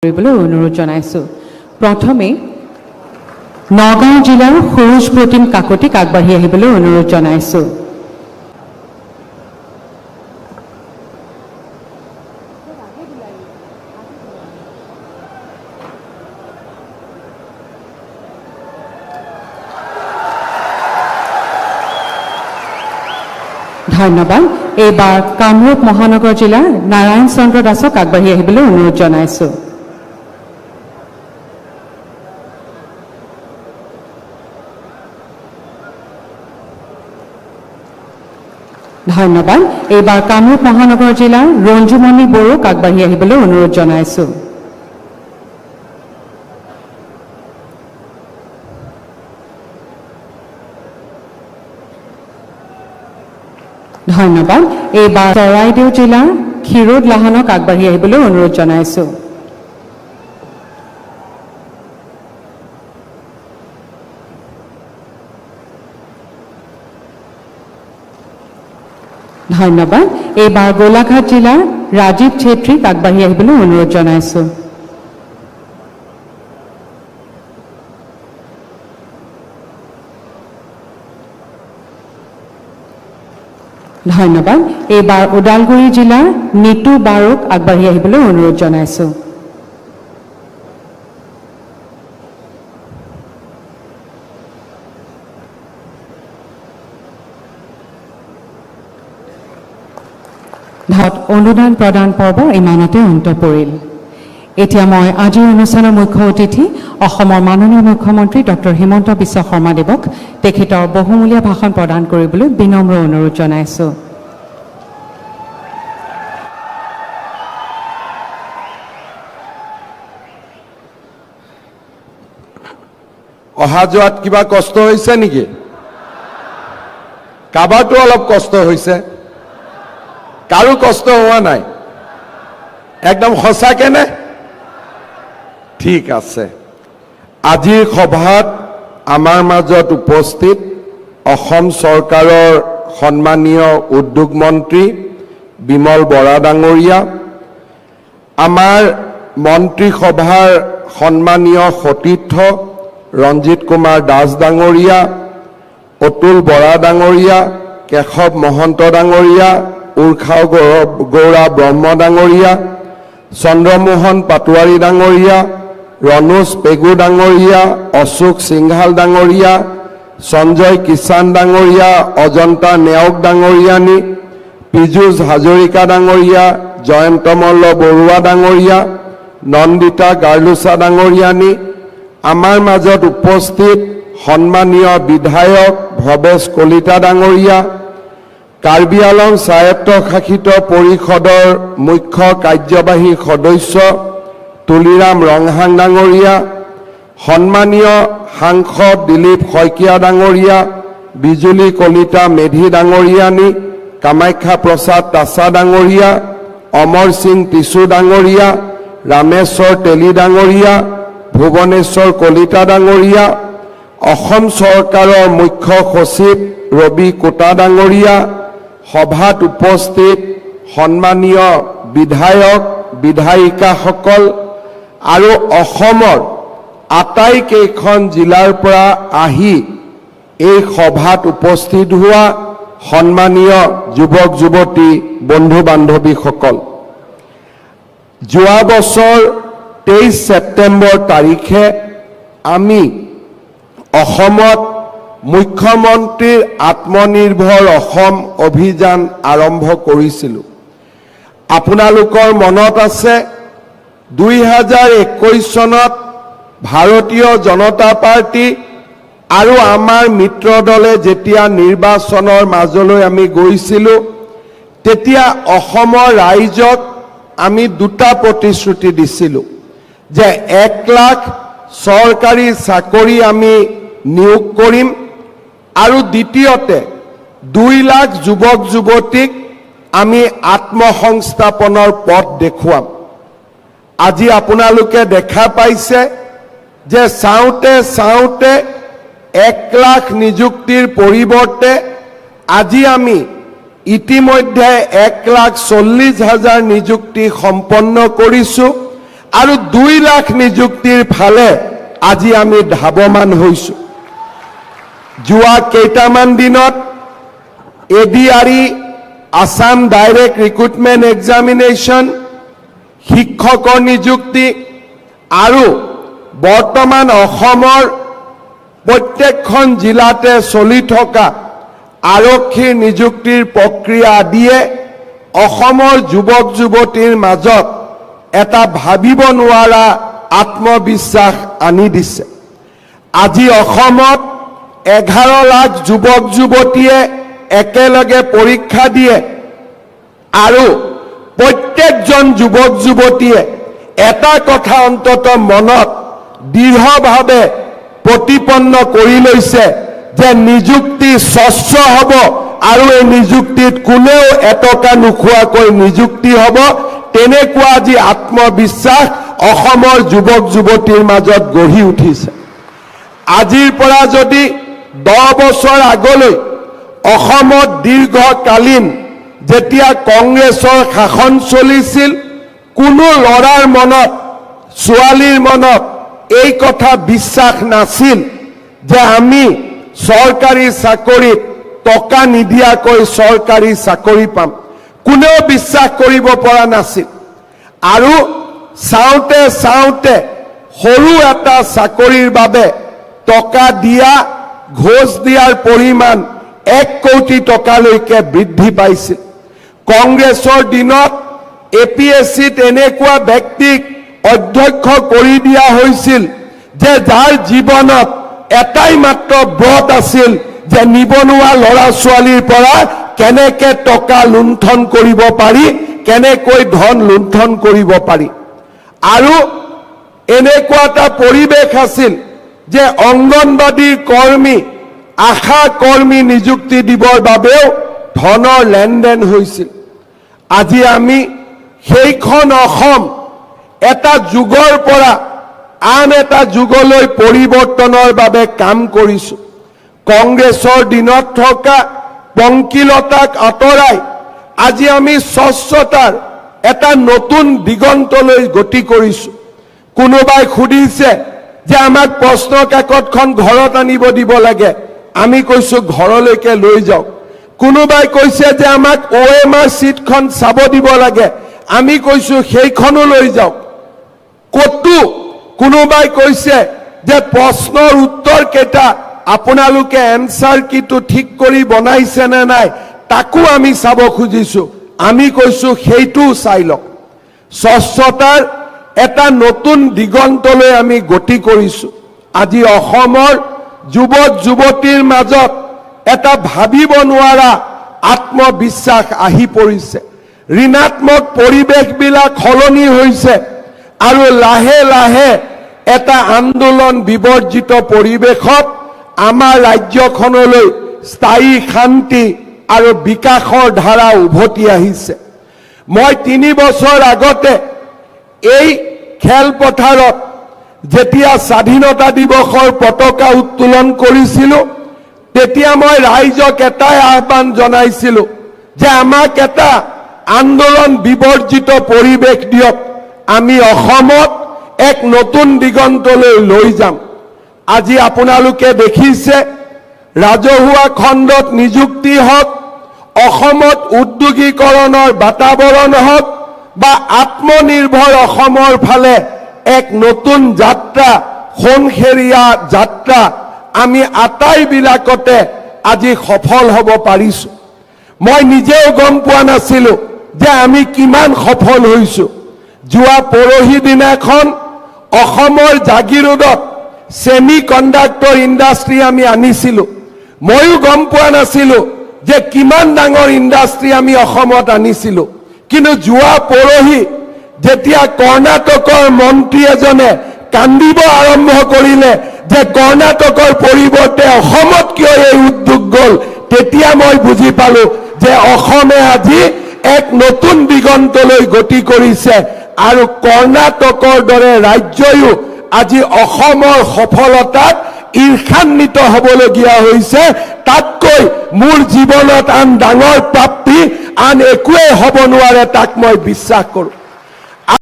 অনুৰোধ জনাইছো। প্ৰথমে নগাঁও জিলাৰ সৰোজ প্ৰতিম কাকতিক আগবাঢ়ি আহিবলৈ অনুৰোধ জনাইছো। ধন্যবাদ। এইবাৰ কামৰূপ মহানগৰ জিলাৰ নাৰায়ণ চন্দ্ৰ দাসক আগবাঢ়ি আহিবলৈ অনুৰোধ জনাইছো। ধন্যবাদ। এইবাৰ কামৰূপ মহানগৰ জিলাৰ ৰঞ্জুমণি বড়োক আগবাঢ়ি আহিবলৈ অনুৰোধ জনাইছো। ধন্যবাদ। এইবাৰ চৰাইদেউ জিলাৰ ক্ষীৰোদ লাহনক আগবাঢ়ি আহিবলৈ অনুৰোধ জনাইছো। ধন্যবাদ। এইবাৰ গোলাঘাট জিলাৰ ৰাজীৱ ছেত্ৰীক আগবাঢ়ি আহিবলৈ অনুৰোধ জনাইছো। ধন্যবাদ। এইবাৰ ওদালগুৰি জিলাৰ নিতু বাৰুক আগবাঢ়ি আহিবলৈ অনুৰোধ জনাইছো। অনুদান প্ৰদান পৰ্ব ইমানতে অন্ত পৰিল। এতিয়া মই আজিৰ অনুষ্ঠানৰ মুখ্য অতিথি অসমৰ মাননীয় মুখ্যমন্ত্ৰী ডক্টৰ হিমন্ত বিশ্ব শৰ্মাদেৱক তেখেতৰ বহুমূলীয়া ভাষণ প্ৰদান কৰিবলৈ বিনম্ৰ অনুৰোধ জনাইছো। অহা যোৱাত কিবা কষ্ট হৈছে নেকি? কাবাৰটো অলপ কষ্ট হৈছে, কাৰো কষ্ট হোৱা নাই? একদম সঁচাকে নে? ঠিক আছে। আজিৰ সভাত আমাৰ মাজত উপস্থিত অসম চৰকাৰৰ সন্মানীয় উদ্যোগ মন্ত্ৰী বিমল বৰা ডাঙৰীয়া, আমাৰ মন্ত্ৰীসভাৰ সন্মানীয় সতীৰ্থ ৰঞ্জিত কুমাৰ দাস ডাঙৰীয়া, অতুল বৰা ডাঙৰীয়া, কেশৱ মহন্ত ডাঙৰীয়া, উৰ্খাও গৌৰা ব্ৰহ্ম ডাঙৰীয়া, চন্দ্ৰমোহন পাটোৱাৰী ডাঙৰীয়া, ৰণোজ পেগু ডাঙৰীয়া, অশোক সিংহাল ডাঙৰীয়া, সঞ্জয় কিষাণ ডাঙৰীয়া, অজন্তা নেওগ ডাঙৰীয়ানী, পীযুষ হাজৰিকা ডাঙৰীয়া, জয়ন্ত মল্ল বৰুৱা ডাঙৰীয়া, নন্দিতা গাৰ্লুচা ডাঙৰীয়ানী, আমাৰ মাজত উপস্থিত সন্মানীয় বিধায়ক ভৱেশ কলিতা ডাঙৰীয়া, কাৰ্বি আলং স্বায়ত্তশাসিত পৰিষদৰ মুখ্য কাৰ্যবাহী সদস্য তুলিৰাম ৰংহাং ডাঙৰীয়া, সন্মানীয় সাংসদ দিলীপ শইকীয়া ডাঙৰীয়া, বিজুলী কলিতা মেধি ডাঙৰীয়ানী, কামাখ্যা প্ৰসাদ তাছা ডাঙৰীয়া, অমৰ সিং টিছু ডাঙৰীয়া, ৰামেশ্বৰ তেলী ডাঙৰীয়া, ভুৱনেশ্বৰ কলিতা ডাঙৰীয়া, অসম চৰকাৰৰ মুখ্য সচিব ৰবি কোটা ডাঙৰীয়া, সভাত উপস্থিত সন্মানীয় বিধায়ক বিধায়িকাসকল আৰু অসমৰ আটাইকেইখন জিলাৰ পৰা আহি এই সভাত উপস্থিত হোৱা সন্মানীয় যুৱক যুৱতী বন্ধু বান্ধৱীসকল, যোৱা বছৰ 23 ছেপ্টেম্বৰ তাৰিখে আমি অসমত মুখ্যমন্ত্ৰীৰ আত্মনিৰ্ভৰ অসম অভিযান আৰম্ভ কৰিছিলোঁ। আপোনালোকৰ মনত আছে 2021 চনত ভাৰতীয় জনতা পাৰ্টি আৰু আমাৰ মিত্ৰ দলে যেতিয়া নিৰ্বাচনৰ মাজলৈ আমি গৈছিলোঁ, তেতিয়া অসমৰ ৰাইজক আমি দুটা প্ৰতিশ্ৰুতি দিছিলোঁ যে 1 লাখ চৰকাৰী চাকৰি আমি নিয়োগ কৰিম আৰু দ্বিতীয়তে 2 লাখ যুৱক যুৱতীক আমি আত্মসংস্থাপনৰ পথ দেখুৱাম। আজি আপোনালোকে দেখা পাইছে যে চাওঁতে চাওঁতে 1 লাখ নিযুক্তিৰ পৰিৱৰ্তে আজি আমি ইতিমধ্যে 1,40,000 নিযুক্তি সম্পন্ন কৰিছো আৰু 2 লাখ নিযুক্তিৰ ফালে আজি আমি ধাৱমান হৈছো। যোৱা কেইটামান দিনত ADRE Assam direct recruitment examination, শিক্ষকৰ নিযুক্তি আৰু বৰ্তমান অসমৰ প্ৰত্যেকখন জিলাতে চলি থকা আৰক্ষীৰ নিযুক্তিৰ প্ৰক্ৰিয়া আদিয়ে অসমৰ যুৱক যুৱতীৰ মাজত এটা ভাবিব নোৱাৰা আত্মবিশ্বাস আনি দিছে। আজি অসমত 11 লাখ যুৱক যুৱতীয়ে একেলগে পৰীক্ষা দিয়ে আৰু প্ৰত্যেকজন যুৱক যুৱতীয়ে এটা কথা অন্তত মনত দৃঢ়ভাৱে প্ৰতিপন্ন কৰি লৈছে যে নিযুক্তি স্বচ্ছ হ'ব আৰু এই নিযুক্তিত কোনেও এটকা নোখোৱাকৈ নিযুক্তি হ'ব। তেনেকুৱা আজি আত্মবিশ্বাস অসমৰ যুৱক যুৱতীৰ মাজত গঢ়ি উঠিছে। আজিৰ পৰা যদি 10 বছৰ আগলৈ অসমত দীৰ্ঘকালীন যেতিয়া কংগ্ৰেছৰ শাসন চলিছিল, কোনো ল'ৰাৰ মনত ছোৱালীৰ মনত এই কথা বিশ্বাস নাছিল যে আমি চৰকাৰী চাকৰিত টকা নিদিয়াকৈ চৰকাৰী চাকৰি পাম। কোনেও বিশ্বাস কৰিব পৰা নাছিল। আৰু চাওঁতে চাওঁতে সৰু এটা চাকৰিৰ বাবে টকা দিয়া, ঘোষ দিয়াৰ পৰিমাণ 1 কোটি টকালৈকে বৃদ্ধি পাইছিল। কংগ্ৰেছৰ দিনত APSCত এনেকুৱা ব্যক্তিক অধ্যক্ষ কৰি দিয়া হৈছিল যে যাৰ জীৱনত এটাই মাত্ৰ ব্ৰত আছিল যে নিবনুৱা ল'ৰা ছোৱালীৰ পৰা কেনেকৈ টকা লুণ্ঠন কৰিব পাৰি, কেনেকৈ ধন লুণ্ঠন কৰিব পাৰি। আৰু এনেকুৱা এটা পৰিৱেশ আছিল যে অংগনবাদীৰ কৰ্মী, আশা কৰ্মী নিযুক্তি দিবৰ বাবেও ধনৰ লেনদেন হৈছিল। আজি আমি সেইখন অসম এটা যুগৰ পৰা আন এটা যুগলৈ পৰিৱৰ্তনৰ বাবে কাম কৰিছো। কংগ্ৰেছৰ দিনত থকা পংকিলতাক আঁতৰাই আজি আমি স্বচ্ছতাৰ এটা নতুন দিগন্তলৈ গতি কৰিছো। কোনোবাই সুধিছে যে আমাক প্ৰশ্ন কাকতখন ঘৰত আনিব দিব লাগে, আমি কৈছো ঘৰলৈকে লৈ যাওক। কোনোবাই কৈছে যে আমাক OMR চিটখন চাব দিব লাগে, আমি কৈছো সেইখনো লৈ যাওক। কতো কোনোবাই কৈছে যে প্ৰশ্নৰ উত্তৰ কেইটা আপোনালোকে এনসাৰ কিটো ঠিক কৰি বনাইছে নে নাই তাকো আমি চাব খুজিছো। আমি কৈছো সেইটোও চাই লওক। স্বচ্ছতাৰ এটা নতুন দিগন্তলৈ আমি গতি কৰিছো। আজি অসমৰ যুৱক যুৱতীৰ মাজত এটা ভাবিব নোৱাৰা আত্মবিশ্বাস আহি পৰিছে। ঋণাত্মক পৰিৱেশবিলাক সলনি হৈছে আৰু লাহে লাহে এটা আন্দোলন বিবৰ্জিত পৰিৱেশত আমাৰ ৰাজ্যখনলৈ স্থায়ী শান্তি আৰু বিকাশৰ ধাৰা উভতি আহিছে। মই 3 বছৰ আগতে এই খেলপথাৰত যেতিয়া স্বাধীনতা দিৱসৰ পতাকা উত্তোলন কৰিছিলো, তেতিয়া মই ৰাইজক এটাই আহ্বান জনাইছিলো যে আমাক এটা আন্দোলন বিবৰ্জিত পৰিৱেশ দিয়ক, আমি অসমত এক নতুন দিগন্তলৈ লৈ যাম। আজি আপোনালোকে দেখিছে ৰাজহুৱা খণ্ডত নিযুক্তি হওক, অসমত উদ্যোগীকৰণৰ বাতাবৰণ হওক বা আত্মনিৰ্ভৰ অসমৰ ফালে এক নতুন যাত্ৰা, সোণসেৰীয়া যাত্ৰা আমি আটাইবিলাকতে আজি সফল হ'ব পাৰিছো। মই নিজেও গম পোৱা নাছিলো যে আমি কিমান সফল হৈছো। যোৱা পৰহি দিনাখন অসমৰ জাগিৰোডত সেমি কণ্ডাক্টৰ ইণ্ডাষ্ট্ৰি আমি আনিছিলো। ময়ো গম পোৱা নাছিলো যে কিমান ডাঙৰ ইণ্ডাষ্ট্ৰি আমি অসমত আনিছিলো। কিন্তু যোৱা পৰহি যেতিয়া কৰ্ণাটকৰ মন্ত্ৰী এজনে কান্দিব আৰম্ভ কৰিলে যে কৰ্ণাটকৰ পৰিৱৰ্তে অসমত কিয় এই উদ্যোগ গ'ল, তেতিয়া মই বুজি পালো যে অসমে আজি এক নতুন দিগন্তলৈ গতি কৰিছে আৰু কৰ্ণাটকৰ দৰে ৰাজ্যয়ো আজি অসমৰ সফলতাত ঈৰ্ষান্বিত হ'বলগীয়া হৈছে। তাতকৈ মোৰ জীৱনত আন ডাঙৰ প্ৰাপ্তি আন একোৱেই হ'ব নোৱাৰে, তাক মই বিশ্বাস কৰোঁ।